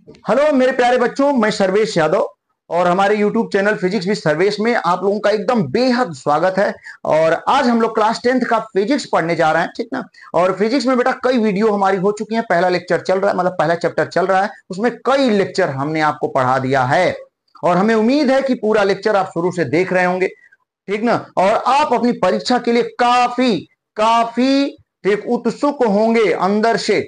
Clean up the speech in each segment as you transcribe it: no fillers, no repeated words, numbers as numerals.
Hello मेरे प्यारे बच्चों, मैं सर्वेश यादव और हमारे YouTube channel physics with Sarvesh में आप लोगों का एकदम बेहद स्वागत है। और आज हम लोग क्लास 10th का फिजिक्स पढ़ने जा रहे हैं, ठीक ना। और फिजिक्स में बेटा कई वीडियो हमारी हो चुकी हैं, पहला लेक्चर चल रहा है, मतलब पहला चैप्टर चल रहा है, उसमें कई लेक्चर हमने आपको पढ़ा दिया है और हमें उम्मीद है कि पूरा लेक्चर आप शुरू से देख रहे होंगे, ठीक ना। और आप अपनी परीक्षा के लिए काफी काफी ठीक उत्सुक होंगे अंदर से,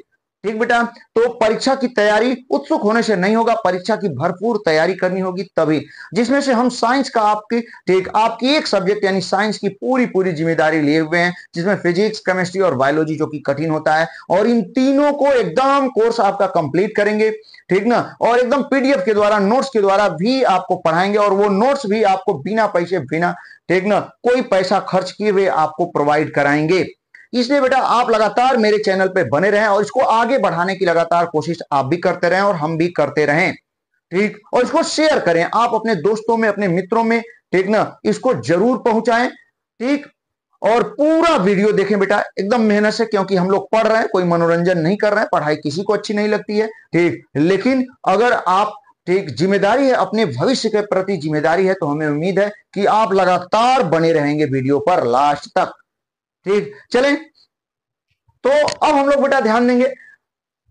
ठीक बेटा। तो परीक्षा की तैयारी उत्सुक होने से नहीं होगा, परीक्षा की भरपूर तैयारी करनी होगी तभी, जिसमें से हम साइंस का आपकी ठीक आपकी एक सब्जेक्ट यानी साइंस की पूरी पूरी जिम्मेदारी लिए हुए हैं, जिसमें फिजिक्स, केमिस्ट्री और बायोलॉजी जो कि कठिन होता है, और इन तीनों को एकदम कोर्स आपका कंप्लीट करेंगे, ठीक ना। और एकदम पीडीएफ के द्वारा, नोट्स के द्वारा भी आपको पढ़ाएंगे, और वो नोट्स भी आपको बिना पैसे, बिना ठीक ना कोई पैसा खर्च किए हुए आपको प्रोवाइड कराएंगे। इसलिए बेटा आप लगातार मेरे चैनल पे बने रहें और इसको आगे बढ़ाने की लगातार कोशिश आप भी करते रहें और हम भी करते रहें, ठीक। और इसको शेयर करें आप अपने दोस्तों में, अपने मित्रों में, ठीक ना, इसको जरूर पहुंचाएं, ठीक। और पूरा वीडियो देखें बेटा एकदम मेहनत से, क्योंकि हम लोग पढ़ रहे हैं, कोई मनोरंजन नहीं कर रहे हैं, पढ़ाई किसी को अच्छी नहीं लगती है, ठीक। लेकिन अगर आप ठीक जिम्मेदारी है, अपने भविष्य के प्रति जिम्मेदारी है, तो हमें उम्मीद है कि आप लगातार बने रहेंगे वीडियो पर लास्ट तक, ठीक। चलें, तो अब हम लोग बेटा ध्यान देंगे,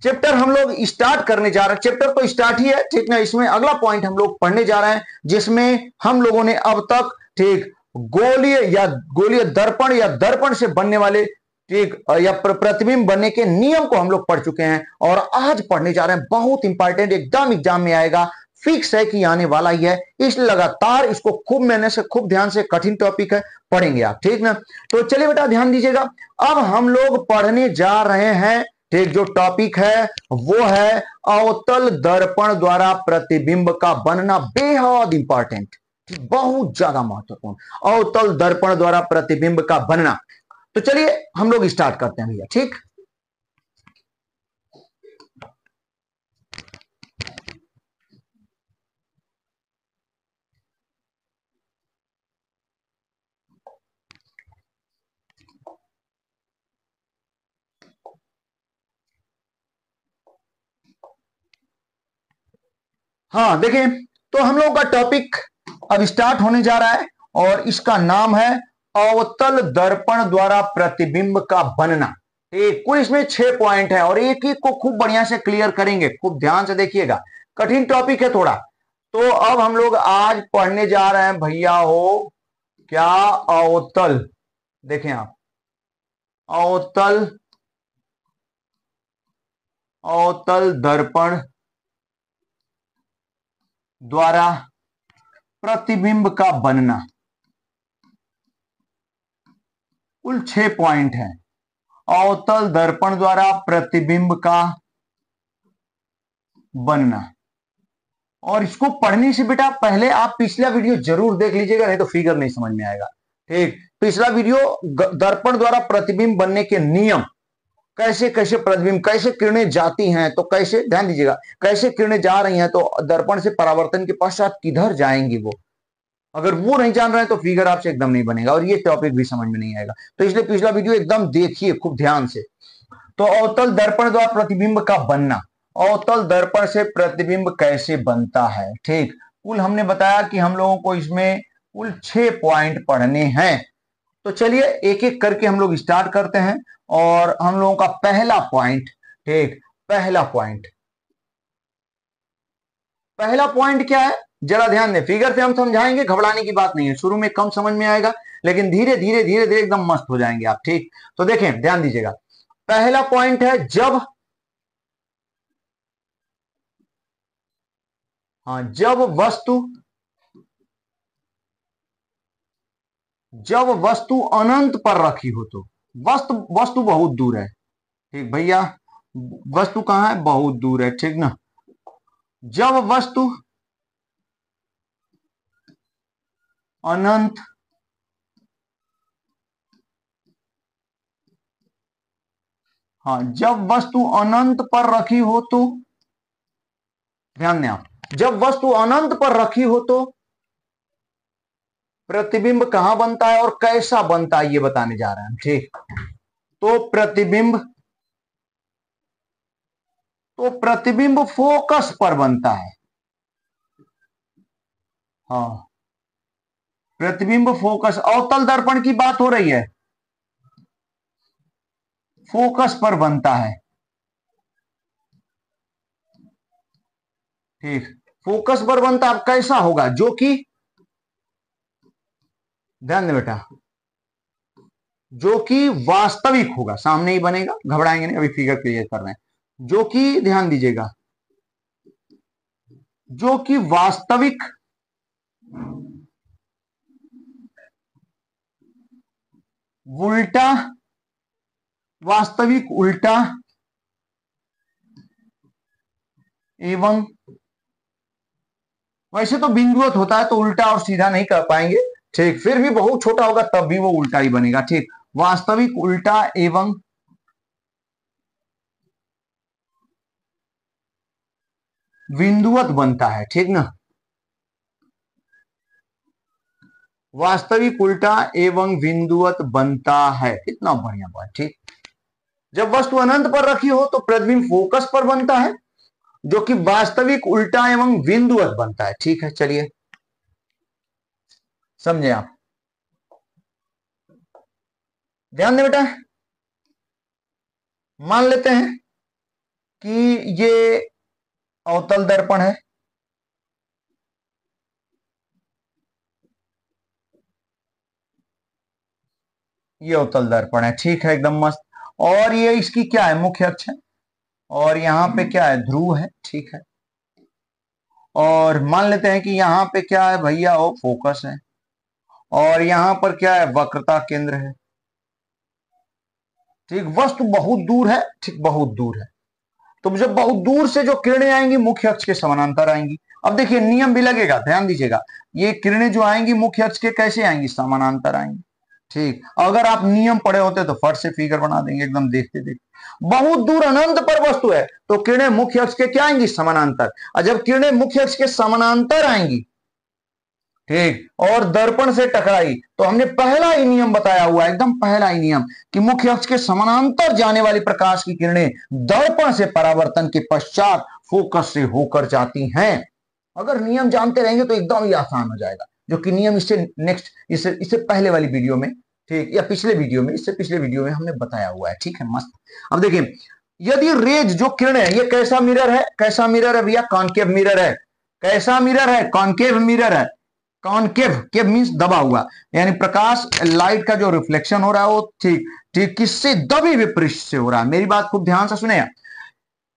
चैप्टर हम लोग स्टार्ट करने जा रहे हैं, चैप्टर तो स्टार्ट ही है, ठीक ना। इसमें अगला पॉइंट हम लोग पढ़ने जा रहे हैं, जिसमें हम लोगों ने अब तक ठीक गोलीय दर्पण या दर्पण से बनने वाले ठीक या प्रतिबिंब बनने के नियम को हम लोग पढ़ चुके हैं। और आज पढ़ने जा रहे हैं बहुत इंपॉर्टेंट, एकदम एग्जाम में आएगा, फिक्स है कि आने वाला ही है, इसलिए लगातार इसको खूब मेहनत से, खूब ध्यान से, कठिन टॉपिक है, पढ़ेंगे आप, ठीक ना। तो चलिए बेटा ध्यान दीजिएगा, अब हम लोग पढ़ने जा रहे हैं, ठीक। जो टॉपिक है वो है अवतल दर्पण द्वारा प्रतिबिंब का बनना, बेहद इंपॉर्टेंट, बहुत ज्यादा महत्वपूर्ण, अवतल दर्पण द्वारा प्रतिबिंब का बनना। तो चलिए हम लोग स्टार्ट करते हैं भैया, ठीक। हाँ देखिए, तो हम लोग का टॉपिक अब स्टार्ट होने जा रहा है और इसका नाम है अवतल दर्पण द्वारा प्रतिबिंब का बनना। एक कुल इसमें 6 पॉइंट है और एक एक को खूब बढ़िया से क्लियर करेंगे, खूब ध्यान से देखिएगा, कठिन टॉपिक है थोड़ा। तो अब हम लोग आज पढ़ने जा रहे हैं भैया हो क्या, अवतल, देखें आप, अवतल, अवतल दर्पण द्वारा प्रतिबिंब का बनना। कुल 6 पॉइंट है, अवतल दर्पण द्वारा प्रतिबिंब का बनना। और इसको पढ़ने से बेटा पहले आप पिछला वीडियो जरूर देख लीजिएगा, नहीं तो फिगर नहीं समझ में आएगा, ठीक। पिछला वीडियो दर्पण द्वारा प्रतिबिंब बनने के नियम, कैसे कैसे प्रतिबिंब, कैसे किरणें जाती हैं, तो कैसे, ध्यान दीजिएगा, कैसे किरणें जा रही हैं तो दर्पण से परावर्तन के पश्चात किधर जाएंगी वो, अगर वो नहीं जान रहे हैं तो फिगर आपसे एकदम नहीं बनेगा और ये टॉपिक भी समझ में नहीं आएगा। तो इसलिए पिछला वीडियो एकदम देखिए खूब ध्यान से। तो अवतल दर्पण द्वारा प्रतिबिंब का बनना, अवतल दर्पण से प्रतिबिंब कैसे बनता है, ठीक। कुल हमने बताया कि हम लोगों को इसमें कुल 6 पॉइंट पढ़ने हैं। तो चलिए एक एक करके हम लोग स्टार्ट करते हैं। और हम लोगों का पहला पॉइंट, ठीक, पहला पॉइंट, पहला पॉइंट क्या है, जरा ध्यान दें, फिगर से हम समझाएंगे, घबराने की बात नहीं है, शुरू में कम समझ में आएगा लेकिन धीरे धीरे धीरे धीरे एकदम मस्त हो जाएंगे आप, ठीक। तो देखें ध्यान दीजिएगा, पहला पॉइंट है जब, हाँ, जब वस्तु अनंत पर रखी हो तो, वस्तु वस्तु बहुत दूर है, ठीक भैया, वस्तु कहां है, बहुत दूर है, ठीक ना। जब वस्तु अनंत हाँ, जब वस्तु अनंत पर रखी हो तो, ध्यान दें आप, जब वस्तु अनंत पर रखी हो तो प्रतिबिंब कहां बनता है और कैसा बनता है ये बताने जा रहे हैं, ठीक। तो प्रतिबिंब, तो प्रतिबिंब फोकस पर बनता है। हाँ, प्रतिबिंब फोकस, अवतल दर्पण की बात हो रही है, फोकस पर बनता है। ठीक, फोकस पर बनता है, कैसा होगा, जो कि, ध्यान दे बेटा, जो कि वास्तविक होगा, सामने ही बनेगा, घबराएंगे नहीं, अभी फिगर क्लियर कर रहे हैं। जो कि, ध्यान दीजिएगा, जो कि वास्तविक उल्टा, वास्तविक उल्टा एवं, वैसे तो बिंदुवत होता है तो उल्टा और सीधा नहीं कर पाएंगे, ठीक, फिर भी बहुत छोटा होगा तब भी वो उल्टा ही बनेगा। ठीक, वास्तविक उल्टा एवं बिंदुवत बनता है, ठीक ना, वास्तविक उल्टा एवं बिंदुवत बनता है, कितना बढ़िया बात। ठीक, जब वस्तु अनंत पर रखी हो तो प्रतिबिंब फोकस पर बनता है, जो कि वास्तविक उल्टा एवं बिंदुवत बनता है। ठीक है, चलिए समझे आप, ध्यान दे बेटा। मान लेते हैं कि ये अवतल दर्पण है, ये अवतल दर्पण है, ठीक है, एकदम मस्त। और ये इसकी क्या है, मुख्य अक्ष है, और यहाँ पे क्या है, ध्रुव है, ठीक है। और मान लेते हैं कि यहाँ पे क्या है भैया, वो फोकस है, और यहाँ पर क्या है, वक्रता केंद्र है। ठीक, वस्तु बहुत दूर है, ठीक, बहुत दूर है, तो जब बहुत दूर से जो किरणें आएंगी मुख्य अक्ष के समानांतर आएंगी। अब देखिए नियम भी लगेगा, ध्यान दीजिएगा, ये किरणें जो आएंगी मुख्य अक्ष के कैसे आएंगी, समानांतर आएंगी। ठीक, अगर आप नियम पढ़े होते तो फट से फिगर बना देंगे एकदम देखते देखते। बहुत दूर अनंत पर वस्तु है तो किरणें मुख्य अक्ष के क्या आएंगी, समानांतर, और जब किरणें मुख्य अक्ष के समानांतर आएंगी, ठीक, और दर्पण से टकराई, तो हमने पहला ही नियम बताया हुआ है, एकदम पहला ही नियम, कि मुख्य अक्ष के समानांतर जाने वाली प्रकाश की किरणें दर्पण से परावर्तन के पश्चात फोकस से होकर जाती हैं। अगर नियम जानते रहेंगे तो एकदम ही आसान हो जाएगा, जो कि नियम इससे नेक्स्ट, इससे पहले वाली वीडियो में, ठीक, या पिछले वीडियो में, इससे पिछले वीडियो में हमने बताया हुआ है। ठीक है, मस्त। अब देखिए, यदि रेज जो किरण है, ये कैसा मिरर है, कैसा मिरर है भैया, कॉन्केव मिरर है। कैसा मिरर है, कॉन्केव मिरर है। कॉन्केव, केव मींस दबा हुआ, यानी प्रकाश लाइट का जो रिफ्लेक्शन हो रहा है वो ठीक ठीक किससे, दबे हुए पृष्ठ से हो रहा है। मेरी बात खूब ध्यान से सुने,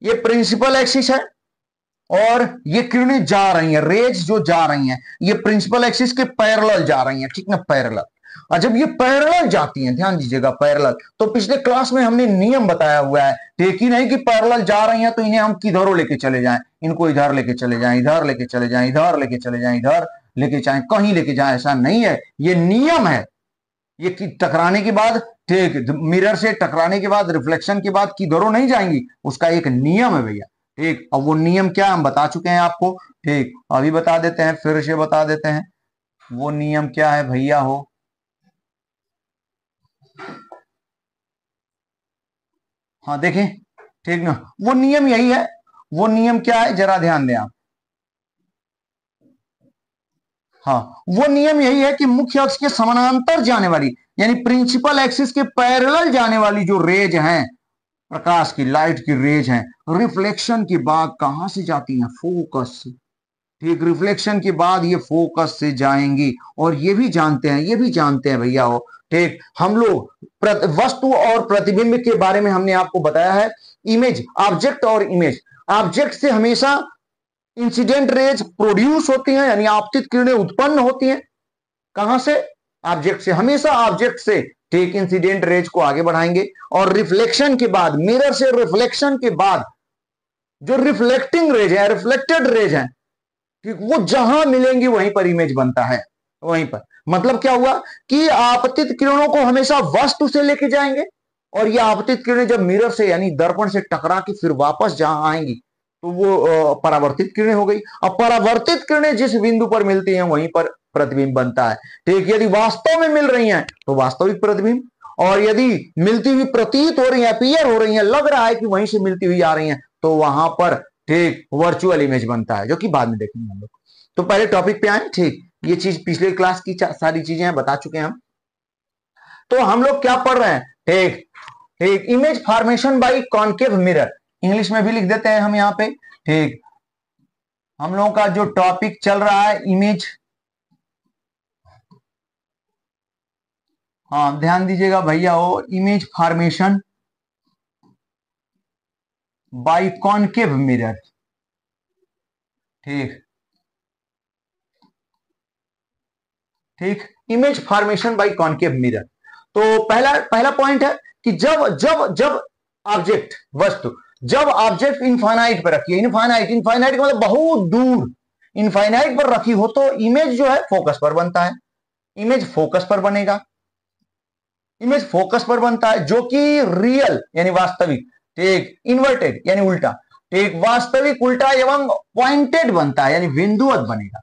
ये प्रिंसिपल एक्सिस है और ये किरणें जा रही हैं, रेज जो जा रही हैं, ये प्रिंसिपल एक्सिस के पैरेलल जा रही हैं, ठीक ना, पैरेलल। और जब ये पैरेलल जाती हैं, ध्यान दीजिएगा, पैरेलल, तो पिछले क्लास में हमने नियम बताया हुआ है, ठीक ही नहीं कि पैरेलल जा रही हैं तो इन्हें हम किधरों लेके चले जाएं, इनको इधर लेके चले जाएं, इधर लेके चले जाएं, इधर लेके चले जाएं, इधर लेके जाएं, कहीं लेके जाएं, ऐसा नहीं है, ये नियम है। ये टकराने के बाद, ठीक, मिरर से टकराने के बाद, रिफ्लेक्शन के बाद किधरों नहीं जाएंगी, उसका एक नियम है भैया। ठीक, अब वो नियम क्या हम बता चुके हैं आपको, ठीक, अभी बता देते हैं, फिर से बता देते हैं, वो नियम क्या है भैया हो, हाँ देखें, ठीक ना, वो नियम यही है। वो नियम क्या है, जरा ध्यान दें आप। हाँ, वो नियम यही है कि मुख्य अक्ष के समानांतर जाने वाली, यानी प्रिंसिपल एक्सिस के पैरेलल जाने वाली जो रेज हैं, प्रकाश की, लाइट की रेज हैं, रिफ्लेक्शन के बाद कहां से जाती हैं, फोकस से। ठीक, रिफ्लेक्शन के बाद ये फोकस से जाएंगी। और ये भी जानते हैं, ये भी जानते हैं भैया हो, ठीक, हम लोग वस्तु और प्रतिबिंब के बारे में हमने आपको बताया है, इमेज, ऑब्जेक्ट और इमेज। ऑब्जेक्ट से हमेशा इंसिडेंट रेज प्रोड्यूस होती हैं, यानी आपतित किरणें उत्पन्न होती हैं। कहां से, ऑब्जेक्ट से, हमेशा ऑब्जेक्ट से, ठीक, इंसिडेंट रेज को आगे बढ़ाएंगे, और रिफ्लेक्शन के बाद, मिरर से रिफ्लेक्शन के बाद जो रिफ्लेक्टिंग रेज है, रिफ्लेक्टेड रेज है, ठीक, वो जहां मिलेंगी वहीं पर इमेज बनता है, वहीं पर। मतलब क्या हुआ कि आपतित किरणों को हमेशा वस्तु से लेके जाएंगे, और ये आपतित किरणें जब मिरर से, यानी दर्पण से टकरा के फिर वापस जहां आएंगी तो वो परावर्तित किरणें हो गई। अब परावर्तित किरणें जिस बिंदु पर मिलती हैं वहीं पर प्रतिबिंब बनता है। ठीक, यदि वास्तव में मिल रही हैं तो वास्तविक प्रतिबिंब, और यदि मिलती हुई प्रतीत हो रही है, अपीयर हो रही है, लग रहा है कि वहीं से मिलती हुई आ रही है, तो वहां पर ठीक वर्चुअल इमेज बनता है, जो कि बाद में देखेंगे हम लोग। तो पहले टॉपिक पे आए। ठीक, ये चीज पिछले क्लास की सारी चीजें हैं, बता चुके हैं हम। तो हम लोग क्या पढ़ रहे हैं? ठीक ठीक, image formation by concave mirror, English में भी लिख देते हैं हम यहाँ पे। ठीक, हम लोगों का जो टॉपिक चल रहा है इमेज, हाँ ध्यान दीजिएगा भैया, वो image formation by concave mirror. ठीक ठीक, image formation by concave mirror. तो पहला पहला पॉइंट है कि जब जब जब ऑब्जेक्ट, वस्तु, जब ऑब्जेक्ट इनफाइनाइट पर रखी है, इनफाइनाइट, इनफाइनाइट मतलब बहुत दूर, इनफाइनाइट पर रखी हो, तो इमेज जो है फोकस पर बनता है। इमेज फोकस पर बनेगा, इमेज फोकस पर बनता है, जो कि रियल यानी वास्तविक, ठीक, इन्वर्टेड यानी उल्टा, ठीक, वास्तविक उल्टा एवं पॉइंटेड बनता है यानी बिंदुवत बनेगा,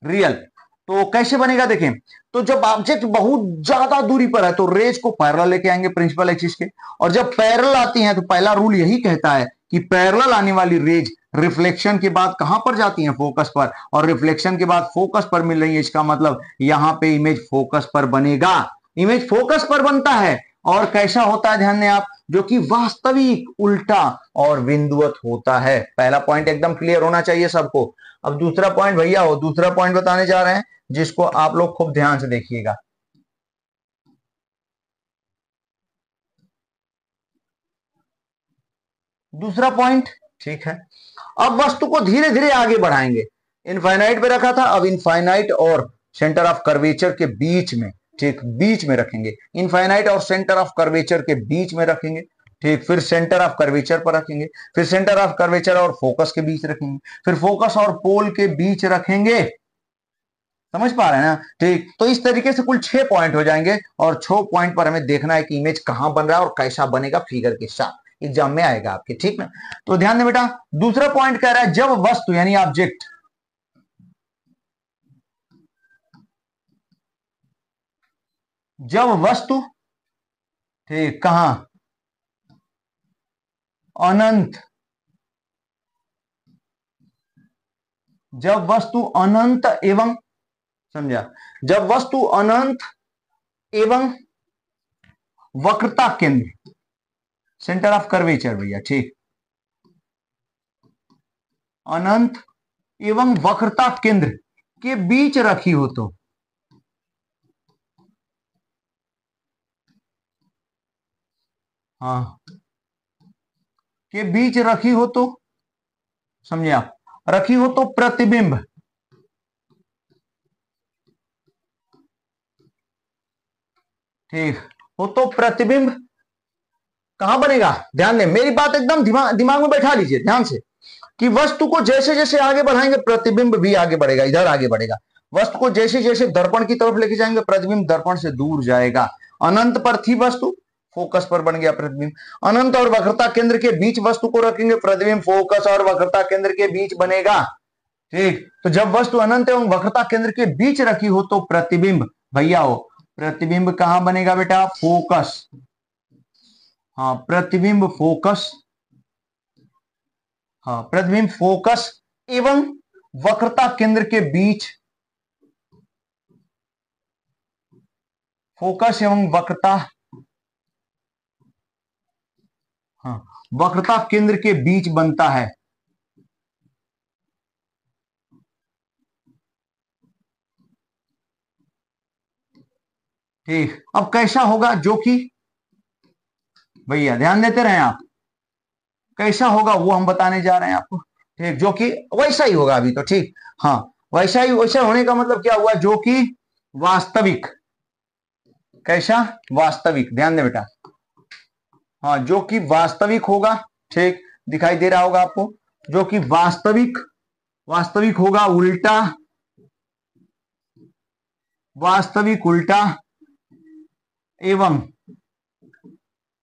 रियल। तो कैसे बनेगा देखें, तो जब ऑब्जेक्ट बहुत ज्यादा दूरी पर है तो रेज को पैरेलल लेके आएंगे प्रिंसिपल एक्सिस के, और जब पैरेलल आती हैं तो पहला रूल यही कहता है कि पैरेलल आने वाली रेज रिफ्लेक्शन के बाद कहां पर जाती हैं? फोकस पर, और रिफ्लेक्शन के बाद फोकस पर मिल रही है, इसका मतलब यहां पे इमेज फोकस पर बनेगा। इमेज फोकस पर बनता है, और कैसा होता है ध्यान दें आप, जो कि वास्तविक उल्टा और बिंदुवत होता है। पहला पॉइंट एकदम क्लियर होना चाहिए सबको। अब दूसरा पॉइंट भैया हो, दूसरा पॉइंट बताने जा रहे हैं, जिसको आप लोग खूब ध्यान से देखिएगा। दूसरा पॉइंट, ठीक है, अब वस्तु को धीरे धीरे आगे बढ़ाएंगे। इनफाइनाइट पे रखा था, अब इनफाइनाइट और सेंटर ऑफ कर्वेचर के बीच में, ठीक, बीच में रखेंगे। इनफाइनाइट और सेंटर ऑफ कर्वेचर के बीच में रखेंगे, ठीक, फिर सेंटर ऑफ कर्वेचर पर रखेंगे, फिर सेंटर ऑफ कर्वेचर और फोकस के बीच रखेंगे, फिर फोकस और पोल के बीच रखेंगे। समझ पा रहे हैं ना? ठीक, तो इस तरीके से कुल 6 पॉइंट हो जाएंगे, और 6 पॉइंट पर हमें देखना है कि इमेज कहां बन रहा है और कैसा बनेगा फिगर के साथ। एग्जाम में आएगा आपके, ठीक ना? तो ध्यान दें बेटा, दूसरा पॉइंट कह रहा है जब वस्तु यानी ऑब्जेक्ट, जब वस्तु, ठीक, कहां? अनंत, जब वस्तु अनंत एवं, समझा, जब वस्तु अनंत एवं वक्रता केंद्र, सेंटर ऑफ कर्वेचर भैया, ठीक, अनंत एवं वक्रता केंद्र के बीच रखी हो तो, हाँ, के बीच रखी हो तो, समझे आप, रखी हो तो प्रतिबिंब, ठीक, हो तो प्रतिबिंब कहां बनेगा? ध्यान दें, मेरी बात एकदम दिमाग में बैठा लीजिए ध्यान से, कि वस्तु को जैसे जैसे आगे बढ़ाएंगे प्रतिबिंब भी आगे बढ़ेगा, इधर आगे बढ़ेगा। वस्तु को जैसे जैसे दर्पण की तरफ लेके जाएंगे प्रतिबिंब दर्पण से दूर जाएगा। अनंत पर थी वस्तु, फोकस पर बन गया प्रतिबिंब। अनंत और वक्रता केंद्र के बीच वस्तु को रखेंगे, प्रतिबिंब फोकस और वक्रता केंद्र के बीच बनेगा। ठीक, तो जब वस्तु अनंत एवं वक्रता केंद्र के बीच रखी हो तो प्रतिबिंब भैया हो, प्रतिबिंब कहां बनेगा बेटा? फोकस, हाँ, प्रतिबिंब फोकस, हाँ, प्रतिबिंब फोकस एवं वक्रता केंद्र के बीच, फोकस एवं वक्रता, हाँ, वक्रता केंद्र के बीच बनता है। ठीक, अब कैसा होगा? जो कि भैया ध्यान देते रहे आप, कैसा होगा वो हम बताने जा रहे हैं आपको। ठीक, जो कि वैसा ही होगा अभी तो, ठीक, हाँ, वैसा ही, वैसा होने का मतलब क्या हुआ? जो कि वास्तविक, कैसा? वास्तविक, ध्यान दे बेटा, हाँ, जो कि वास्तविक होगा। ठीक, दिखाई दे रहा होगा आपको, जो कि वास्तविक, वास्तविक होगा उल्टा, वास्तविक उल्टा एवं,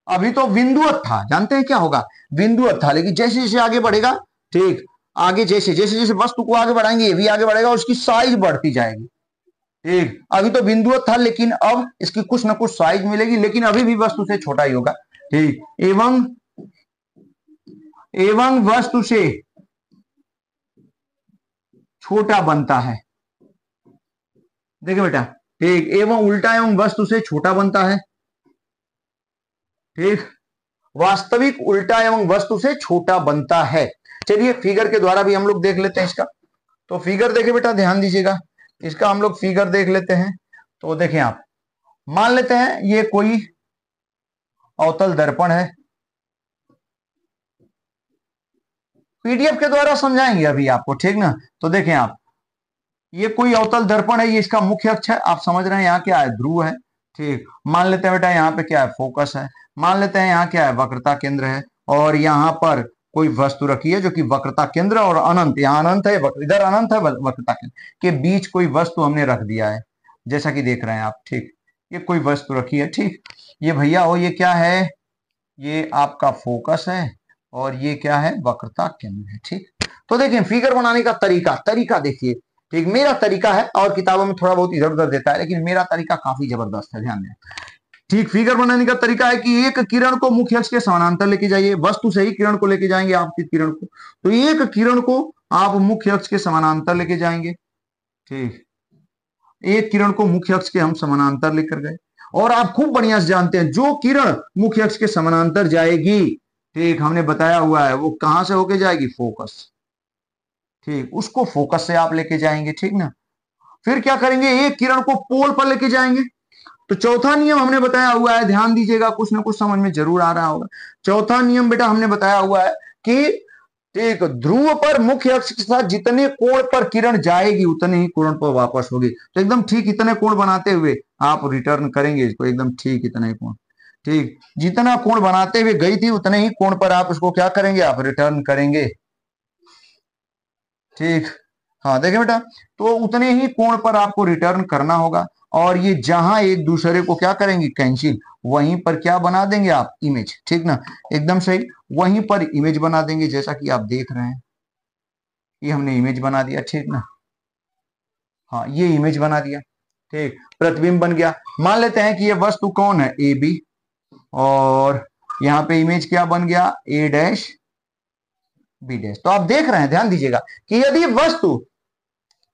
अभी तो बिंदुवत था, जानते हैं क्या होगा? बिंदुवत था, लेकिन जैसे जैसे आगे बढ़ेगा, ठीक, आगे जैसे जैसे जैसे वस्तु को आगे बढ़ाएंगे ये भी आगे बढ़ेगा और उसकी साइज बढ़ती जाएगी। ठीक, अभी तो बिंदुवत था लेकिन अब इसकी कुछ ना कुछ साइज मिलेगी, लेकिन अभी भी वस्तु से छोटा ही होगा। ठीक, एवं एवं वस्तु से छोटा बनता है। देखिए बेटा, ठीक, एवं उल्टा एवं वस्तु से छोटा बनता है। ठीक, वास्तविक उल्टा एवं वस्तु से छोटा बनता है। चलिए फिगर के द्वारा भी हम लोग देख लेते हैं इसका। तो फिगर देखिए बेटा, ध्यान दीजिएगा, इसका हम लोग फिगर देख लेते हैं। तो देखें आप, मान लेते हैं ये कोई अवतल दर्पण है। पीडीएफ के द्वारा समझाएंगे अभी आपको, ठीक ना। तो देखें आप, ये कोई अवतल दर्पण है, ये इसका मुख्य अक्ष है। आप समझ रहे हैं यहाँ क्या है, ध्रुव है। ठीक, मान लेते हैं बेटा यहाँ पे क्या है, फोकस है। मान लेते हैं यहाँ क्या है, वक्रता केंद्र है। और यहाँ पर कोई वस्तु रखी है जो कि वक्रता केंद्र और अनंत, यहाँ अनंत है, इधर अनंत है, वक्रता केंद्र के बीच कोई वस्तु हमने रख दिया है, जैसा कि देख रहे हैं आप। ठीक, ये कोई वस्तु रखी है। ठीक, ये भैया हो, ये क्या है, ये आपका फोकस है और ये क्या है, वक्रता केंद्र है। ठीक, तो देखिए फिगर बनाने का तरीका देखिए। ठीक, मेरा तरीका है, और किताबों में थोड़ा बहुत इधर उधर देता है, लेकिन मेरा तरीका काफी जबरदस्त है, ध्यान दें। ठीक, फिगर बनाने का तरीका है कि एक किरण को मुख्य अक्ष के समानांतर लेके जाइए, वस्तु से ही किरण को लेके जाएंगे, आपकी किरण को। तो एक किरण को आप मुख्य अक्ष के समानांतर लेके जाएंगे। ठीक, एक किरण को मुख्य अक्ष के हम समानांतर लेकर गए, और आप खूब बढ़िया से जानते हैं जो किरण मुख्य अक्ष के समानांतर जाएगी, ठीक, हमने बताया हुआ है वो कहां से होके जाएगी, फोकस। ठीक, उसको फोकस से आप लेके जाएंगे, ठीक ना। फिर क्या करेंगे, एक किरण को पोल पर लेके जाएंगे। तो चौथा नियम हमने बताया हुआ है, ध्यान दीजिएगा, कुछ ना कुछ समझ में जरूर आ रहा होगा। चौथा नियम बेटा हमने बताया हुआ है कि ठीक, ध्रुव पर मुख्य अक्ष के साथ जितने कोण पर किरण जाएगी उतने ही कोण पर वापस होगी। तो एकदम ठीक इतने कोण बनाते हुए आप रिटर्न करेंगे इसको, एकदम ठीक इतने कोण। ठीक, जितना कोण बनाते हुए गई थी उतने ही कोण पर आप उसको क्या करेंगे, आप रिटर्न करेंगे। ठीक, हाँ देखिए बेटा, तो उतने ही कोण पर आपको रिटर्न करना होगा। और ये जहां एक दूसरे को क्या करेंगे, कैंसिल, वहीं पर क्या बना देंगे आप, इमेज। ठीक ना, एकदम सही, वहीं पर इमेज बना देंगे, जैसा कि आप देख रहे हैं, ये हमने इमेज बना दिया। ठीक ना, हाँ ये इमेज बना दिया। ठीक, प्रतिबिंब बन गया। मान लेते हैं कि ये वस्तु कौन है, ए बी, और यहाँ पे इमेज क्या बन गया, ए डैश बी डैश। तो आप देख रहे हैं, ध्यान दीजिएगा, कि यदि वस्तु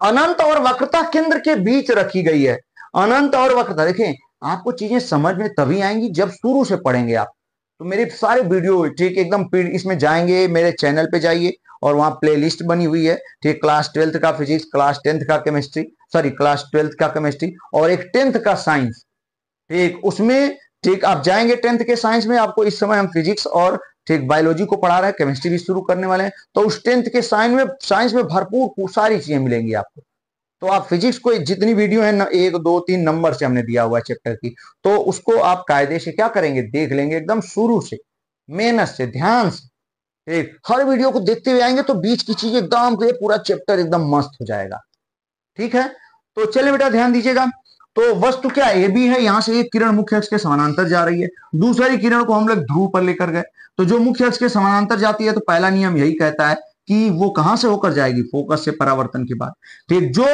अनंत और वक्रता केंद्र के बीच रखी गई है, अनंत और वक्रता, देखें आपको चीजें समझ में तभी आएंगी जब शुरू से पढ़ेंगे आप। तो मेरे सारे वीडियो ठीक एकदम इसमें जाएंगे, मेरे चैनल पे जाइए, और वहां प्लेलिस्ट बनी हुई है। ठीक, क्लास 12th का फिजिक्स, क्लास 10th का केमिस्ट्री, सॉरी क्लास 12th का केमिस्ट्री, और एक 10th का साइंस। ठीक, उसमें ठीक आप जाएंगे 10th के साइंस में, आपको इस समय हम फिजिक्स और ठीक बायोलॉजी को पढ़ा रहे हैं, केमिस्ट्री भी शुरू करने वाले हैं। तो उस 10th के साइंस में भरपूर सारी चीजें मिलेंगी आपको। तो आप फिजिक्स को जितनी वीडियो है, 1 2 3 नंबर से हमने दिया हुआ है चैप्टर की, तो उसको आप कायदे से क्या करेंगे, देख लेंगे, एकदम शुरू से, मेहनत से, ध्यान से। ठीक, हर वीडियो को देखते हुए आएंगे तो बीच की चीज एकदम पूरा चैप्टर एकदम मस्त हो जाएगा। ठीक है, तो चलिए बेटा ध्यान दीजिएगा। तो वस्तु क्या है, ए बी है, यहां से एक किरण मुख्य अक्ष के समानांतर जा रही है, दूसरी किरण को हम लोग ध्रुव पर लेकर गए। तो जो मुख्य अक्ष के समानांतर जाती है, तो पहला नियम यही कहता है कि वो कहां से होकर जाएगी, फोकस से परावर्तन के बाद। ठीक, जो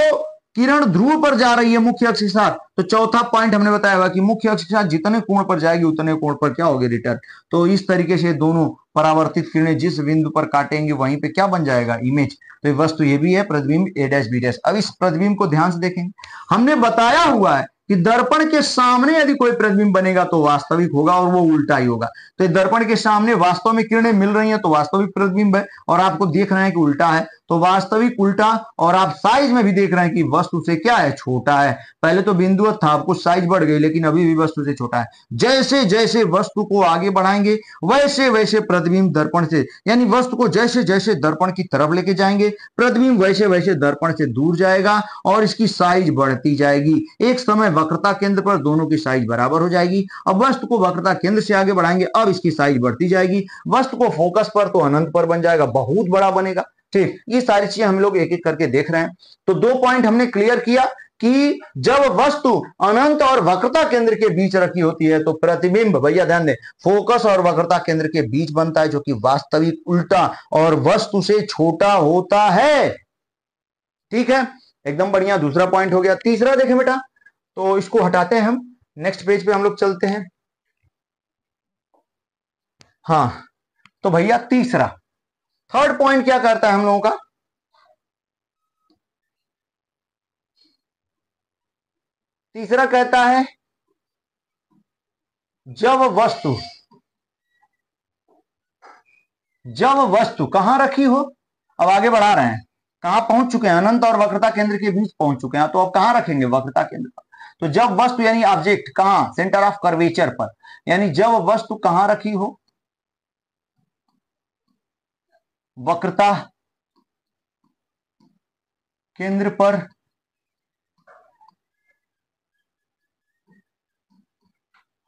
किरण ध्रुव पर जा रही है मुख्य अक्ष के साथ, तो चौथा पॉइंट हमने बताया हुआ कि मुख्य अक्ष के साथ जितने कोण पर जाएगी उतने कोण पर क्या होगी, रिटर्न। तो इस तरीके से दोनों परावर्तित किरणें जिस बिंदु पर काटेंगे वहीं पे क्या बन जाएगा, इमेज। तो वस्तु ये भी है, प्रतिबिंब ए डैश बी डैश। अब इस प्रतिबिंब को ध्यान से देखेंगे, हमने बताया हुआ है कि दर्पण के सामने यदि कोई प्रतिबिंब बनेगा तो वास्तविक होगा, और वो उल्टा ही होगा। तो दर्पण के सामने वास्तव में किरणें मिल रही हैं तो वास्तविक प्रतिबिंब है, और आपको देख रहे हैं कि उल्टा है, तो वास्तविक उल्टा। और आप साइज में भी देख रहे हैं कि वस्तु से क्या है, छोटा है। पहले तो बिंदु था, आपको साइज बढ़ गई, लेकिन अभी भी वस्तु से छोटा है। जैसे जैसे वस्तु को आगे बढ़ाएंगे वैसे वैसे प्रतिबिंब दर्पण से, यानी वस्तु को जैसे जैसे दर्पण की तरफ लेके जाएंगे, प्रतिबिंब वैसे वैसे दर्पण से दूर जाएगा, और इसकी साइज बढ़ती जाएगी। एक समय वक्रता केंद्र पर दोनों की साइज बराबर हो जाएगी। अब वस्तु को वक्रता केंद्र से आगे बढ़ाएंगे, अब इसकी साइज बढ़ती जाएगी। वस्तु को फोकस पर तो अनंत पर बन जाएगा, बहुत बड़ा बनेगा। ठीक, ये सारी चीजें हम लोग एक एक करके देख रहे हैं। तो 2 पॉइंट हमने क्लियर किया कि जब वस्तु अनंत और वक्रता केंद्र के बीच रखी होती है तो प्रतिबिंब, भैया ध्यान दें, फोकस और वक्रता केंद्र के बीच बनता है, जो कि वास्तविक उल्टा और वस्तु से छोटा होता है। ठीक है, एकदम बढ़िया, दूसरा पॉइंट हो गया। तीसरा देखें बेटा, तो इसको हटाते हैं हम, नेक्स्ट पेज पे हम लोग चलते हैं। हाँ, तो भैया तीसरा, थर्ड पॉइंट क्या करता है हम लोगों का, तीसरा कहता है जब वस्तु, जब वस्तु कहां रखी हो, अब आगे बढ़ा रहे हैं, कहां पहुंच चुके हैं, अनंत और वक्रता केंद्र के बीच पहुंच चुके हैं, तो अब कहां रखेंगे, वक्रता केंद्र पर। तो जब वस्तु यानी ऑब्जेक्ट कहां, सेंटर ऑफ कर्वेचर पर, यानी जब वस्तु कहां रखी हो, वक्रता केंद्र पर,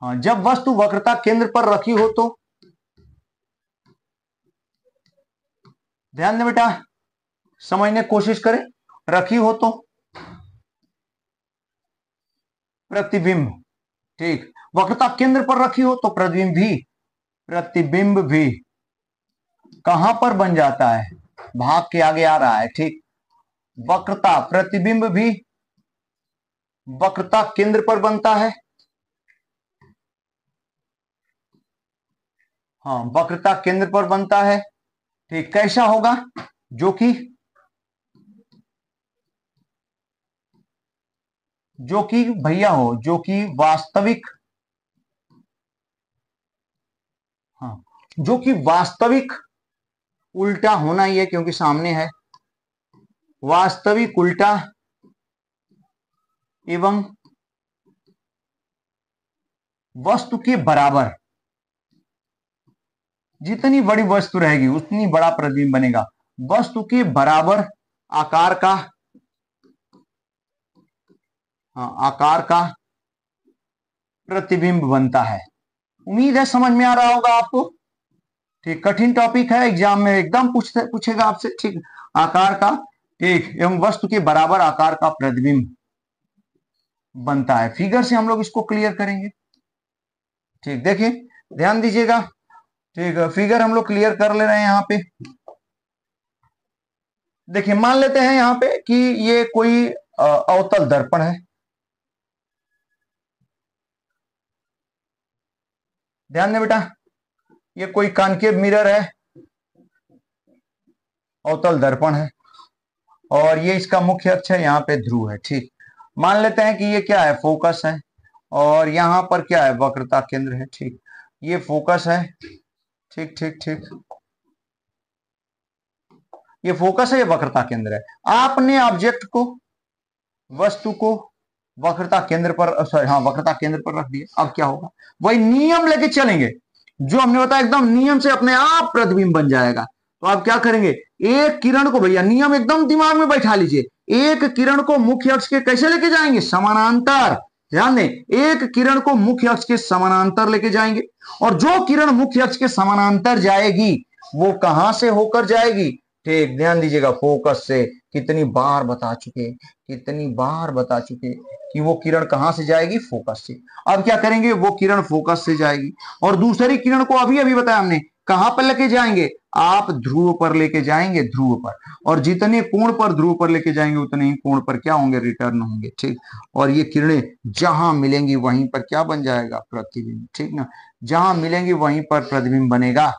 हाँ जब वस्तु वक्रता केंद्र पर रखी हो तो, ध्यान दें बेटा, समझने की कोशिश करें, रखी हो तो प्रतिबिंब, ठीक, वक्रता केंद्र पर रखी हो तो प्रतिबिंब भी, प्रतिबिंब भी कहां पर बन जाता है, भाग के आगे आ रहा है, ठीक, वक्रता, प्रतिबिंब भी वक्रता केंद्र पर बनता है, हाँ वक्रता केंद्र पर बनता है, ठीक, कैसा होगा, जो कि, जो कि भैया हो, जो कि वास्तविक, हाँ जो कि वास्तविक उल्टा होना ही है क्योंकि सामने है, वास्तविक उल्टा एवं वस्तु के बराबर, जितनी बड़ी वस्तु रहेगी उतनी बड़ा प्रतिबिंब बनेगा, वस्तु के बराबर आकार का, हाँ आकार का प्रतिबिंब बनता है। उम्मीद है समझ में आ रहा होगा आपको, ठीक, कठिन टॉपिक है, एग्जाम में एकदम पूछेगा आपसे, ठीक, आकार का, ठीक, एवं वस्तु के बराबर आकार का प्रतिबिंब बनता है। फिगर से हम लोग इसको क्लियर करेंगे, ठीक, देखिए ध्यान दीजिएगा, ठीक, फिगर हम लोग क्लियर कर ले रहे हैं यहां पे, देखिए मान लेते हैं यहां पे कि ये कोई अवतल दर्पण है, ध्यान दें बेटा, ये कोई कॉन्केव मिरर है, अवतल दर्पण है, और ये इसका मुख्य अक्ष है, यहाँ पे ध्रुव है, ठीक, मान लेते हैं कि ये क्या है, फोकस है, और यहां पर क्या है, वक्रता केंद्र है, ठीक, ये फोकस है, ठीक ठीक ठीक, ये फोकस है, ये वक्रता केंद्र है, आपने ऑब्जेक्ट को, वस्तु को वक्रता केंद्र पर, सॉरी हाँ वक्रता केंद्र पर रख दिया, अब क्या होगा, वही नियम लेके चलेंगे जो हमने बताया, एकदम नियम से अपने आप प्रतिबिंब बन जाएगा। तो आप क्या करेंगे, एक किरण को, भैया नियम एकदम दिमाग में बैठा लीजिए, एक किरण को मुख्य अक्ष के कैसे लेके जाएंगे, समानांतर, ध्यान दें, एक किरण को मुख्य अक्ष के समानांतर लेके जाएंगे, और जो किरण मुख्य अक्ष के समानांतर जाएगी वो कहां से होकर जाएगी, ठीक, ध्यान दीजिएगा, फोकस से, कितनी बार बता चुके, कितनी बार बता चुके कि वो किरण कहां से जाएगी, फोकस से। अब क्या करेंगे, वो किरण फोकस से जाएगी, और दूसरी किरण को अभी अभी बताया हमने कहां पर लेके जाएंगे, आप ध्रुव पर लेके जाएंगे, ध्रुव पर, और जितने कोण पर ध्रुव पर लेके जाएंगे उतने ही कोण पर क्या होंगे, रिटर्न होंगे, ठीक, और ये किरणें जहां मिलेंगी वहीं पर क्या बन जाएगा, प्रतिबिंब, ठीक ना, जहां मिलेंगी वहीं पर प्रतिबिंब बनेगा,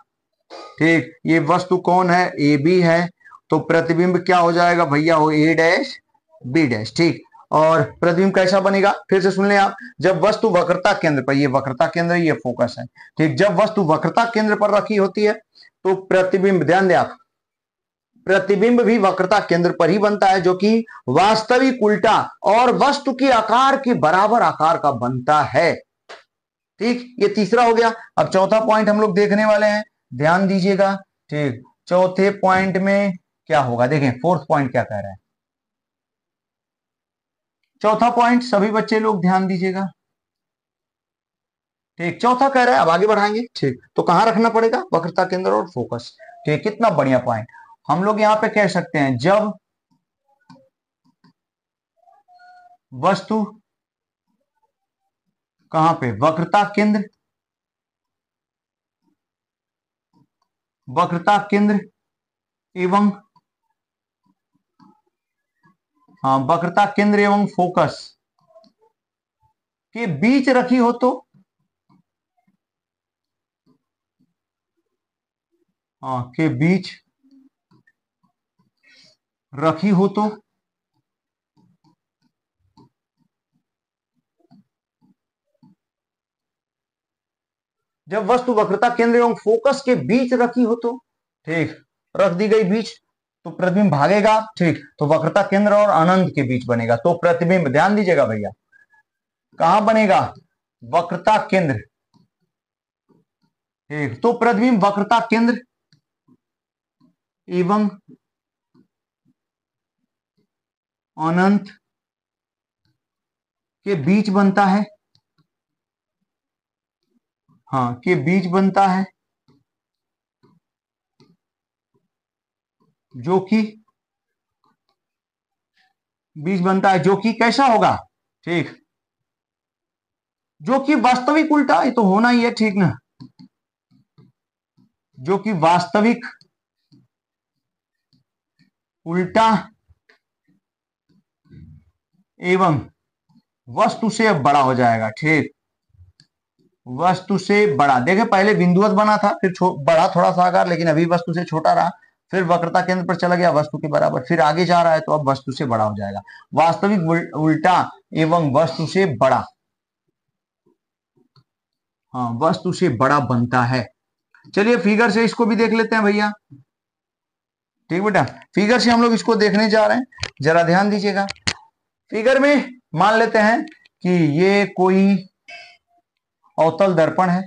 ठीक, ये वस्तु कौन है, ए बी है, तो प्रतिबिंब क्या हो जाएगा भैया, हो ए डैश बी डैश, ठीक, और प्रतिबिंब कैसा बनेगा, फिर से सुन लें आप, जब वस्तु वक्रता केंद्र पर, ये वक्रता केंद्र, ये फोकस है, ठीक, जब वस्तु वक्रता केंद्र पर रखी होती है तो प्रतिबिंब, ध्यान दें आप, प्रतिबिंब भी वक्रता केंद्र पर ही बनता है, जो कि वास्तविक उल्टा और वस्तु के आकार के बराबर आकार का बनता है, ठीक, ये तीसरा हो गया। अब चौथा पॉइंट हम लोग देखने वाले हैं, ध्यान दीजिएगा, ठीक, चौथे पॉइंट में क्या होगा, देखें फोर्थ पॉइंट क्या कह रहा है, चौथा पॉइंट सभी बच्चे लोग ध्यान दीजिएगा, ठीक, चौथा कह रहा है, अब आगे बढ़ाएंगे, ठीक, तो कहां रखना पड़ेगा, वक्रता केंद्र और फोकस, ठीक, कितना बढ़िया पॉइंट, हम लोग यहां पे कह सकते हैं, जब वस्तु कहां पे, वक्रता केंद्र, वक्रता केंद्र एवं, हाँ वक्रता केंद्र एवं फोकस के बीच रखी हो तो, हाँ के बीच रखी हो तो जब वस्तु वक्रता केंद्र एवं फोकस के बीच रखी हो तो ठीक, रख दी गई बीच तो प्रतिबिंब भागेगा। ठीक, तो वक्रता केंद्र और अनंत के बीच बनेगा तो प्रतिबिंब, ध्यान दीजिएगा भैया, कहां बनेगा? वक्रता केंद्र। ठीक, तो प्रतिबिंब वक्रता केंद्र एवं अनंत के बीच बनता है। हाँ, के बीच बनता है, जो कि बीच बनता है, जो कि कैसा होगा? ठीक, जो कि वास्तविक उल्टा, ये तो होना ही है, ठीक ना, जो कि वास्तविक उल्टा एवं वस्तु से अब बड़ा हो जाएगा। ठीक, वस्तु से बड़ा, देखे पहले बिंदुवत बना था, फिर बड़ा थोड़ा सा आकार, लेकिन अभी वस्तु से छोटा रहा, फिर वक्रता केंद्र पर चला गया वस्तु के बराबर, फिर आगे जा रहा है तो अब वस्तु से बड़ा हो जाएगा। वास्तविक उल्टा एवं वस्तु से बड़ा, हाँ, वस्तु से बड़ा बनता है। चलिए फिगर से इसको भी देख लेते हैं भैया। ठीक बेटा, फिगर से हम लोग इसको देखने जा रहे हैं, जरा ध्यान दीजिएगा। फिगर में मान लेते हैं कि ये कोई अवतल दर्पण है।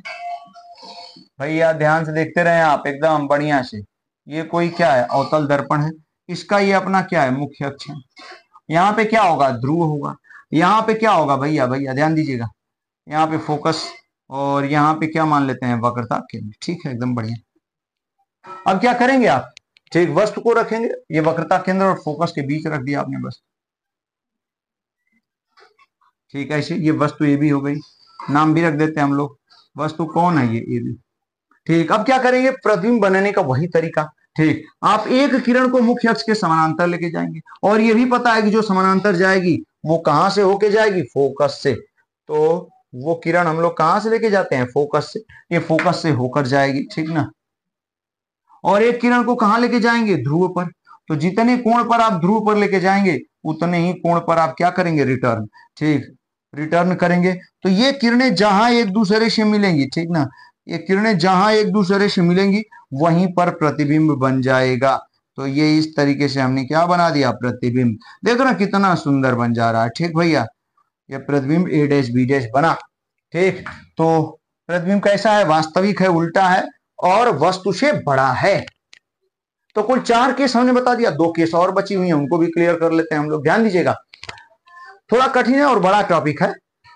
भैया ध्यान से देखते रहे आप एकदम बढ़िया से। ये कोई क्या है? अवतल दर्पण है। इसका ये अपना क्या है? मुख्य अक्ष है। यहाँ पे क्या होगा? ध्रुव होगा। यहाँ पे क्या होगा भैया? भैया ध्यान दीजिएगा, यहाँ पे फोकस, और यहाँ पे क्या मान लेते हैं? वक्रता केंद्र। ठीक है, एकदम बढ़िया। अब क्या करेंगे आप? ठीक, वस्तु को रखेंगे, ये वक्रता केंद्र और फोकस के बीच रख दिया आपने बस। ठीक है, ऐसे ये वस्तु ए भी हो गई, नाम भी रख देते हैं हम लोग। वस्तु कौन है? ये ए भी। ठीक, अब क्या करेंगे? प्रतिबिंब बनाने का वही तरीका। ठीक, आप एक किरण को मुख्य अक्ष के समानांतर लेके जाएंगे, और ये भी पता है कि जो समानांतर जाएगी वो कहां से होके जाएगी? फोकस से। तो वो किरण हम लोग कहां से लेके जाते हैं? फोकस से। ये फोकस से होकर जाएगी, ठीक ना। और एक किरण को कहां लेके जाएंगे? ध्रुव पर। तो जितने कोण पर आप ध्रुव पर लेके जाएंगे उतने ही कोण पर आप क्या करेंगे? रिटर्न। ठीक, रिटर्न करेंगे। तो ये किरणें जहां एक दूसरे से मिलेंगी, ठीक ना, ये किरणें जहां एक दूसरे से मिलेंगी वहीं पर प्रतिबिंब बन जाएगा। तो ये इस तरीके से हमने क्या बना दिया? प्रतिबिंब। देखो ना कितना सुंदर बन जा रहा है। ठीक भैया, ये प्रतिबिंब ए डैश बी डैश बना। ठीक, तो प्रतिबिंब कैसा है? वास्तविक है, उल्टा है, और वस्तु से बड़ा है। तो कुल 4 केस हमने बता दिया, 2 केस और बची हुई हैं, उनको भी क्लियर कर लेते हैं हम लोग। ध्यान दीजिएगा, थोड़ा कठिन है और बड़ा टॉपिक है,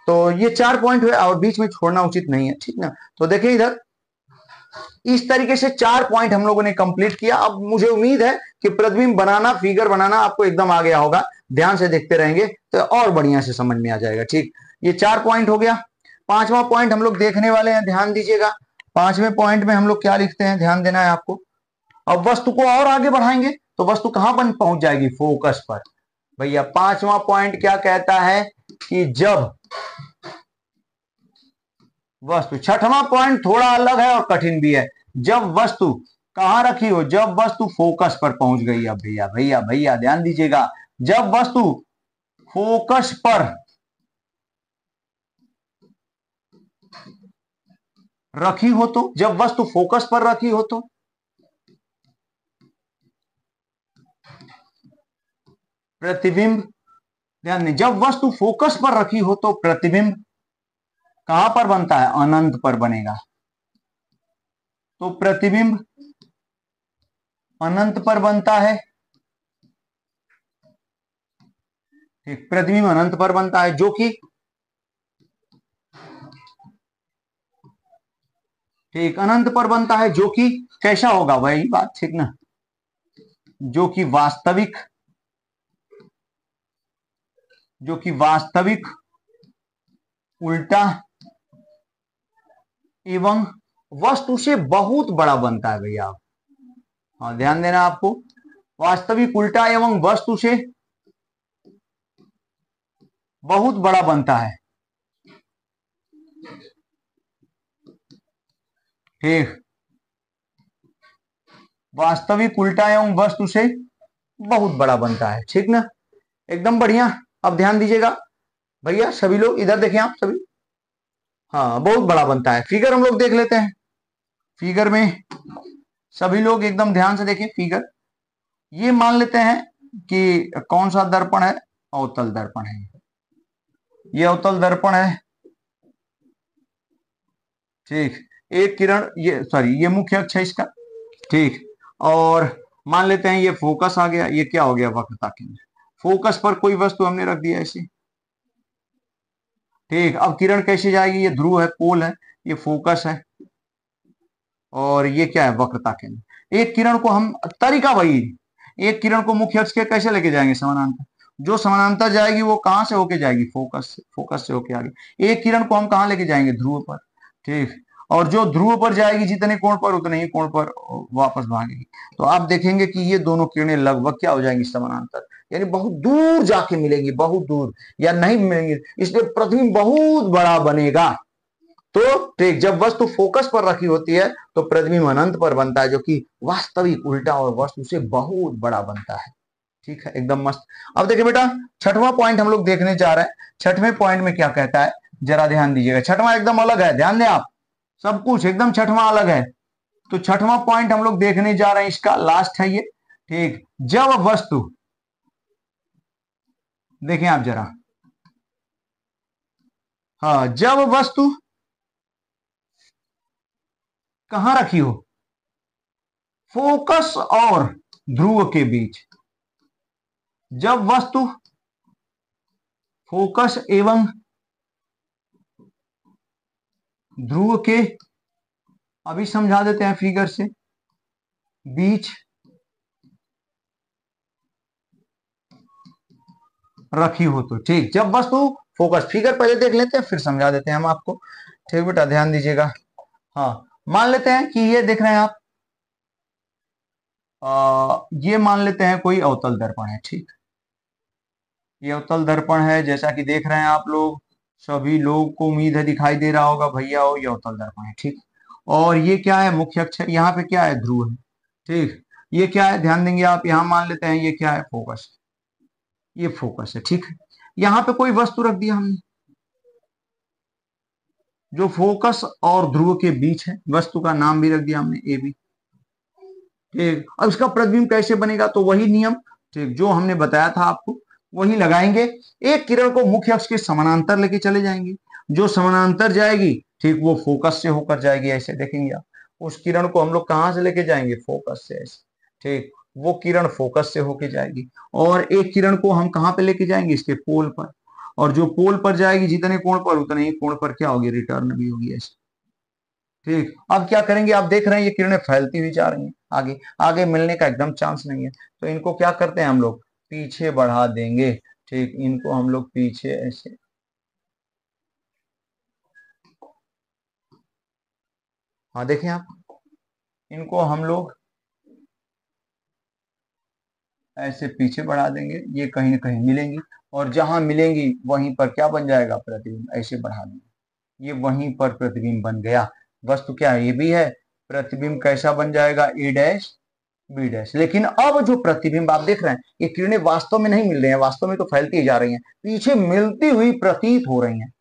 तो ये 4 पॉइंट हुए और बीच में छोड़ना उचित नहीं है, ठीक ना। तो देखिए इधर इस तरीके से 4 पॉइंट हम लोगों ने कंप्लीट किया। अब मुझे उम्मीद है कि प्रतिबिंब बनाना, फिगर बनाना आपको एकदम आ गया होगा। ध्यान से देखते रहेंगे तो और बढ़िया से समझ में आ जाएगा। ठीक, ये 4 पॉइंट हो गया। 5वां पॉइंट हम लोग देखने वाले हैं, ध्यान दीजिएगा। 5वें पॉइंट में हम लोग क्या लिखते हैं? ध्यान देना है आपको। अब वस्तु को और आगे बढ़ाएंगे तो वस्तु कहां पर पहुंच जाएगी? फोकस पर। भैया 5वां पॉइंट क्या कहता है कि जब वस्तु, 6वां पॉइंट थोड़ा अलग है और कठिन भी है। जब वस्तु कहां रखी हो? जब वस्तु फोकस पर पहुंच गई। अब भैया भैया भैया ध्यान दीजिएगा, जब वस्तु फोकस पर रखी हो तो, जब वस्तु फोकस पर रखी हो तो प्रतिबिंब, ध्यान दें, जब वस्तु फोकस पर रखी हो तो प्रतिबिंब कहां पर बनता है? अनंत पर बनेगा। तो प्रतिबिंब अनंत पर बनता है। ठीक, प्रतिबिंब अनंत पर बनता है, जो कि ठीक अनंत पर बनता है, जो कि कैसा होगा? वही बात, ठीक ना, जो कि वास्तविक, जो कि वास्तविक उल्टा एवं वस्तु से बहुत बड़ा बनता है। भैया हाँ, ध्यान देना आपको, वास्तविक उल्टा एवं वस्तु से बहुत बड़ा बनता है। ठीक, वास्तविक उल्टा एवं वस्तु से बहुत बड़ा बनता है, ठीक ना, एकदम बढ़िया। अब ध्यान दीजिएगा भैया, सभी लोग इधर देखें आप सभी। हाँ, बहुत बड़ा बनता है। फिगर हम लोग देख लेते हैं। फिगर में सभी लोग एकदम ध्यान से देखें। फिगर ये मान लेते हैं कि कौन सा दर्पण है, अवतल दर्पण है। ये अवतल दर्पण है, ठीक। एक किरण, ये सॉरी ये मुख्य अक्ष है इसका, ठीक। और मान लेते हैं ये फोकस आ गया, ये क्या हो गया, वक्रता केंद्र। फोकस पर कोई वस्तु हमने रख दिया ऐसे, ठीक। अब किरण कैसे जाएगी, ये ध्रुव है, पोल है, ये फोकस है, और ये क्या है, वक्रता केंद्र। एक किरण को हम, तरीका वही, एक किरण को मुख्य अक्ष के कैसे लेके जाएंगे, समानांतर। जो समानांतर जाएगी वो कहां से होके जाएगी, फोकस से, फोकस से होके आगे। एक किरण को हम कहां लेके जाएंगे, ध्रुव पर, ठीक। और जो ध्रुव पर जाएगी जितने कोण पर उतने ही कोण पर वापस भागेगी। तो आप देखेंगे कि ये दोनों किरणें लगभग क्या हो जाएंगी, समानांतर, यानी बहुत दूर जाके मिलेंगी, बहुत दूर, या नहीं मिलेंगी, इसलिए प्रतिबिंब बहुत बड़ा बनेगा। तो ठीक, जब वस्तु फोकस पर रखी होती है तो प्रतिबिंब अनंत पर बनता है, जो कि वास्तविक उल्टा और वस्तु से बहुत बड़ा बनता है, ठीक है, एकदम मस्त। अब देखिए बेटा, छठवां पॉइंट हम लोग देखने जा रहे हैं। छठवें पॉइंट में क्या कहता है, जरा ध्यान दीजिएगा। छठवां एकदम अलग है, ध्यान दें आप, सब कुछ एकदम छठवां अलग है। तो छठवां पॉइंट हम लोग देखने जा रहे हैं, इसका लास्ट है ये, ठीक। जब वस्तु, देखें आप जरा, हाँ, जब वस्तु कहां रखी हो, फोकस और ध्रुव के बीच। जब वस्तु फोकस एवं ध्रुव के, अभी समझा देते हैं फिगर से, बीच रखी हो तो, ठीक। जब वस्तु फोकस, फिगर पहले देख लेते हैं फिर समझा देते हैं हम आपको, ठीक बेटा, ध्यान दीजिएगा। हाँ, मान लेते हैं कि ये देख रहे हैं आप, ये मान लेते हैं कोई अवतल दर्पण है, ठीक। ये अवतल दर्पण है, जैसा कि देख रहे हैं आप लोग, सभी लोग को उम्मीद है दिखाई दे रहा होगा भैया, हो ये अवतल दर्पण है, ठीक। और ये क्या है, मुख्य अक्ष है, यहाँ पे क्या है, ध्रुव है, ठीक। ये क्या है, ध्यान देंगे आप, यहाँ मान लेते हैं ये क्या है, फोकस, ये फोकस है, ठीक है। यहाँ पे कोई वस्तु रख दिया हमने जो फोकस और ध्रुव के बीच है, वस्तु का नाम भी रख दिया हमने ए बी, ठीक। अब इसका प्रतिबिंब कैसे बनेगा, तो वही नियम, ठीक, जो हमने बताया था आपको, वही लगाएंगे। एक किरण को मुख्य अक्ष के समानांतर लेके चले जाएंगे, जो समानांतर जाएगी, ठीक, वो फोकस से होकर जाएगी, ऐसे देखेंगे आप। उस किरण को हम लोग कहां से लेके जाएंगे, फोकस से, ऐसे, ठीक। वो किरण फोकस से होके जाएगी, और एक किरण को हम कहां पे लेके जाएंगे, इसके पोल पर, और जो पोल पर जाएगी जितने कोण पर उतने ही कोण पर क्या होगी, रिटर्न भी होगी, ऐसे, ठीक। अब क्या करेंगे, आप देख रहे हैं ये किरणें फैलती हुई जा रही हैं, आगे आगे मिलने का एकदम चांस नहीं है, तो इनको क्या करते हैं हम लोग, पीछे बढ़ा देंगे, ठीक। इनको हम लोग पीछे ऐसे, हाँ देखें आप, इनको हम लोग ऐसे पीछे बढ़ा देंगे, ये कहीं ना कहीं मिलेंगी, और जहां मिलेंगी वहीं पर क्या बन जाएगा, प्रतिबिंब, ऐसे बढ़ा देंगे, ये वहीं पर प्रतिबिंब बन गया। वस्तु क्या है, ये भी है, प्रतिबिंब कैसा बन जाएगा, ए डैश बी डैश। लेकिन अब जो प्रतिबिंब आप देख रहे हैं, ये किरणें वास्तव में नहीं मिल रही हैं, वास्तव में तो फैलती ही जा रही हैं, पीछे मिलती हुई प्रतीत हो रही हैं,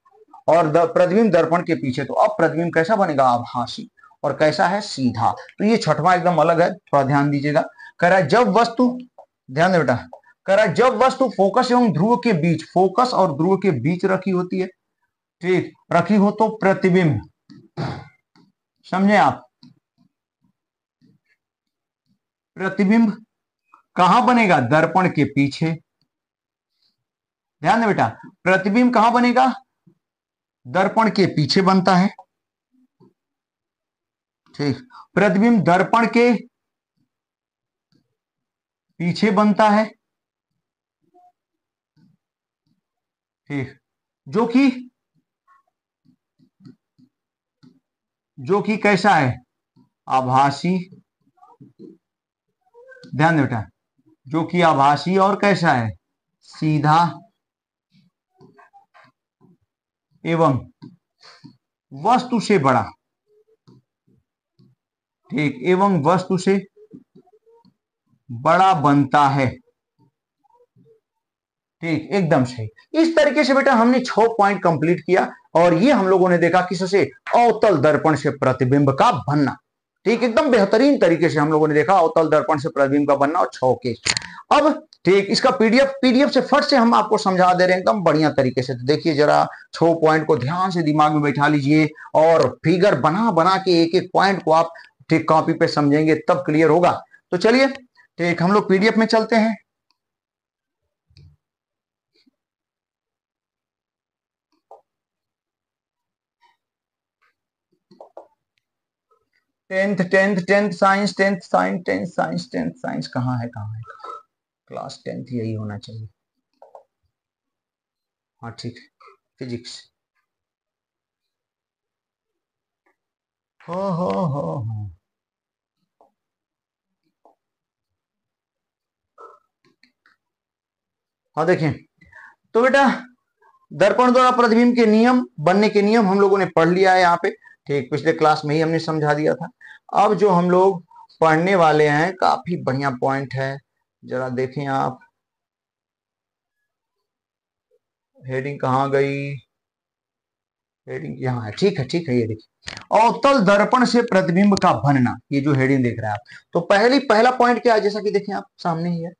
और प्रतिबिंब दर्पण के पीछे। तो अब प्रतिबिंब कैसा बनेगा, आभासी, और कैसा है, सीधा। तो ये छठवां एकदम अलग है, थोड़ा ध्यान दीजिएगा। कह रहा है जब वस्तु, ध्यान दे बेटा, कह रहा है जब वस्तु फोकस एवं ध्रुव के बीच, फोकस और ध्रुव के बीच रखी होती है, ठीक, रखी हो तो प्रतिबिंब, समझे आप, प्रतिबिंब कहां बनेगा, दर्पण के पीछे। ध्यान दे बेटा, प्रतिबिंब कहां बनेगा, दर्पण के पीछे बनता है, ठीक। प्रतिबिंब दर्पण के पीछे बनता है, ठीक। जो कि, जो कि कैसा है, आभासी, ध्यान दे बेटा, जो कि आभासी और कैसा है, सीधा, एवं वस्तु से बड़ा, ठीक, एवं वस्तु से बड़ा बनता है, ठीक, एकदम सही। इस तरीके से बेटा हमने 6 पॉइंट कंप्लीट किया और ये हम लोगों ने देखा किससे, अवतल दर्पण से प्रतिबिंब का बनना। ठीक, एकदम बेहतरीन तरीके से हम लोगों ने देखा अवतल दर्पण से प्रतिबिंब का बनना और 6 केस। अब ठीक, इसका पीडीएफ से फट से हम आपको समझा दे रहे हैं एकदम बढ़िया तरीके से। तो देखिए जरा 6 पॉइंट को ध्यान से दिमाग में बैठा लीजिए और फिगर बना बना के एक एक पॉइंट को आप ठीक कॉपी पे समझेंगे तब क्लियर होगा। तो चलिए ठीक, हम लोग पीडीएफ में चलते हैं। टेंथ साइंस, टेंथ साइंस कहाँ है, क्लास 10th यही होना चाहिए। हाँ ठीक है, फिजिक्स। हो। हाँ देखें, तो बेटा दर्पण द्वारा प्रतिबिंब के नियम, बनने के नियम हम लोगों ने पढ़ लिया है यहाँ पे। ठीक, पिछले क्लास में ही हमने समझा दिया था। अब जो हम लोग पढ़ने वाले हैं काफी बढ़िया पॉइंट है, जरा देखें आप। हेडिंग कहाँ गई, हेडिंग यहाँ है। ठीक है ठीक है, ये देखिए अवतल दर्पण से प्रतिबिंब का बनना, ये जो हेडिंग देख रहे हैं आप। तो पहला पॉइंट क्या है, जैसा कि देखें आप सामने ही है,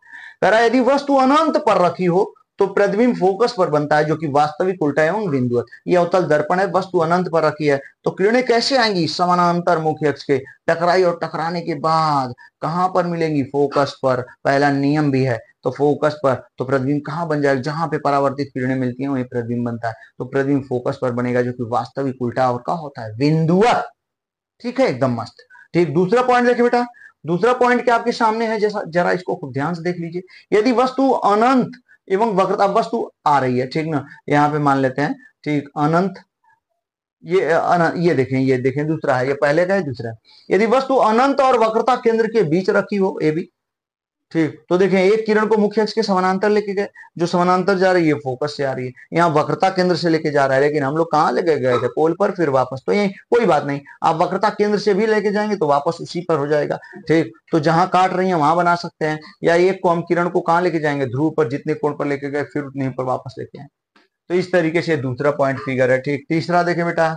कह रहा है यदि वस्तु अनंत पर रखी हो तो प्रतिबिंब फोकस पर बनता है जो कि वास्तविक उल्टा एवं बिंदुवत। ये अवतल दर्पण है, वस्तु अनंत पर रखी है तो किरणें कैसे आएंगी, समानांतर मुख्य अक्ष के, टकराई और टकराने के बाद कहां पर मिलेंगी, फोकस पर। पहला नियम भी है, तो फोकस पर, तो प्रतिबिंब कहां बन जाएगा, जहां पे परावर्तित किरणें मिलती हैं वहीं प्रतिबिंब बनता है। तो प्रतिबिंब फोकस पर बनेगा जो कि वास्तविक उल्टा और क्या होता है, बिंदुवत। ठीक है, एकदम मस्त। ठीक, दूसरा पॉइंट देखिए बेटा, दूसरा पॉइंट क्या आपके सामने है, जैसा जरा इसको खूब ध्यान से देख लीजिए। यदि वस्तु अनंत एवं वक्रता, वस्तु आ रही है ठीक ना, यहाँ पे मान लेते हैं ठीक अनंत, ये देखें दूसरा है, ये पहले का है दूसरा है। यदि वस्तु अनंत और वक्रता केंद्र के बीच रखी हो, ए बी, ठीक, तो देखें एक किरण को मुख्य अक्ष के समानांतर लेके गए, जो समानांतर जा रही है फोकस से आ रही है, यहाँ वक्रता केंद्र से लेके जा रहा है, लेकिन हम लोग कहाँ लेके गए थे, पोल पर, फिर वापस। तो यही कोई बात नहीं, आप वक्रता केंद्र से भी लेके जाएंगे तो वापस उसी पर हो जाएगा। ठीक, तो जहां काट रही है वहां बना सकते हैं, या एक को हम किरण को कहाँ लेके जाएंगे, ध्रुव पर, जितने कोण पर लेके गए फिर उतने पर वापस लेके आए। तो इस तरीके से दूसरा पॉइंट फिगर है। ठीक, तीसरा देखें बेटा,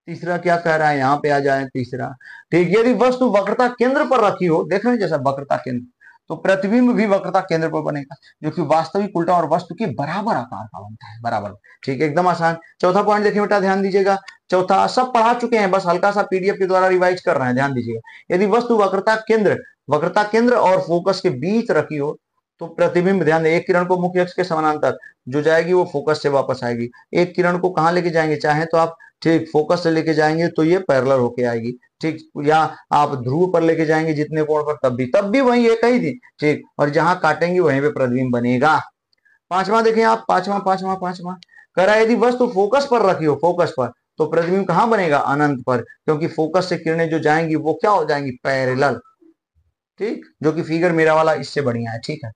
तीसरा क्या कह रहा है, यहाँ पे आ जाए तीसरा। ठीक, यदि वस्तु वक्रता केंद्र पर रखी हो, देख रहे हैं जैसा वक्रता केंद्र, तो प्रतिबिंब भी वक्रता केंद्र पर बनेगा जो कि वास्तविक उल्टा और वस्तु के बराबर आकार का बनता है, बराबर। ठीक, एकदम आसान। चौथा पॉइंट देखिए बेटा, ध्यान दीजिएगा। चौथा सब पढ़ा चुके हैं, बस हल्का सा पीडीएफ के द्वारा रिवाइज कर रहे हैं, ध्यान दीजिएगा। यदि वस्तु वक्रता केंद्र और फोकस के बीच रखी हो तो प्रतिबिंब, ध्यान दें, एक किरण को मुख्य अक्ष के समानांतर जो जाएगी वो फोकस से वापस आएगी। एक किरण को कहां लेके जाएंगे, चाहे तो आप ठीक फोकस से लेके जाएंगे तो ये पैरेलल होके आएगी। ठीक, या आप ध्रुव पर लेके जाएंगे जितने कोण पर, तब भी वही एक ही थी। ठीक, और जहां काटेंगे वहीं पे प्रतिबिंब बनेगा। पांचवा देखें आप, पांचवा कह रहा है यदि वस्तु फोकस पर रखी हो, फोकस पर, तो प्रतिबिंब कहां बनेगा, अनंत पर, क्योंकि फोकस से किरणें जो जाएंगी वो क्या हो जाएंगी, पैरेलल। ठीक, जो कि फिगर मेरा वाला इससे बढ़िया है। ठीक है,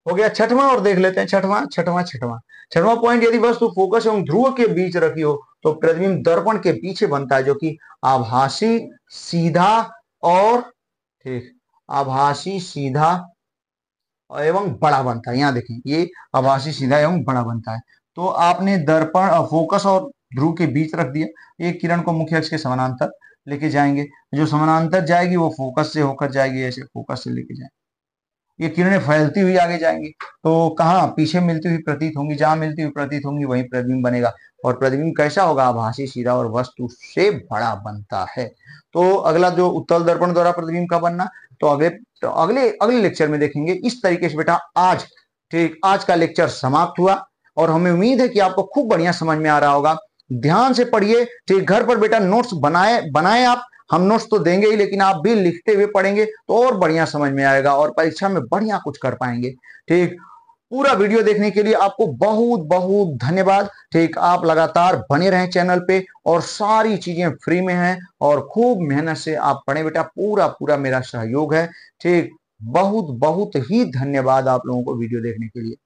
हो गया छठवां, और देख लेते हैं छठवां पॉइंट, यदि वस्तु फोकस एवं ध्रुव के बीच रखी हो तो प्रतिबिंब दर्पण के पीछे बनता है जो कि आभासी, सीधा और ठीक, आभासी, सीधा एवं बड़ा बनता है। यहाँ देखें, ये आभासी, सीधा एवं बड़ा बनता है। तो आपने दर्पण फोकस और ध्रुव के बीच रख दिया, एक किरण को मुख्य अक्ष के समानांतर लेके जाएंगे, जो समानांतर जाएगी वो फोकस से होकर जाएगी, ऐसे फोकस से लेके जाएंगे, ये किरणें फैलती हुई आगे जाएंगी तो कहाँ, पीछे मिलती हुई प्रतीत होंगी, जहां मिलती हुई प्रतीत होंगी वहीं प्रतिबिंब बनेगा। और प्रतिबिंब कैसा होगा, आभासी, सीधा और वस्तु से बड़ा बनता है। तो अगला जो उत्तल दर्पण द्वारा प्रतिबिंब का बनना, तो अगले अगले लेक्चर में देखेंगे। इस तरीके से बेटा आज ठीक, आज का लेक्चर समाप्त हुआ और हमें उम्मीद है कि आपको खूब बढ़िया समझ में आ रहा होगा। ध्यान से पढ़िए, ठीक, घर पर बेटा नोट्स बनाए आप, हम नोट्स तो देंगे ही, लेकिन आप भी लिखते हुए पढ़ेंगे तो और बढ़िया समझ में आएगा और परीक्षा में बढ़िया कुछ कर पाएंगे। ठीक, पूरा वीडियो देखने के लिए आपको बहुत बहुत धन्यवाद। ठीक, आप लगातार बने रहें चैनल पे और सारी चीजें फ्री में हैं और खूब मेहनत से आप पढ़ें बेटा, पूरा पूरा मेरा सहयोग है। ठीक, बहुत बहुत ही धन्यवाद आप लोगों को वीडियो देखने के लिए।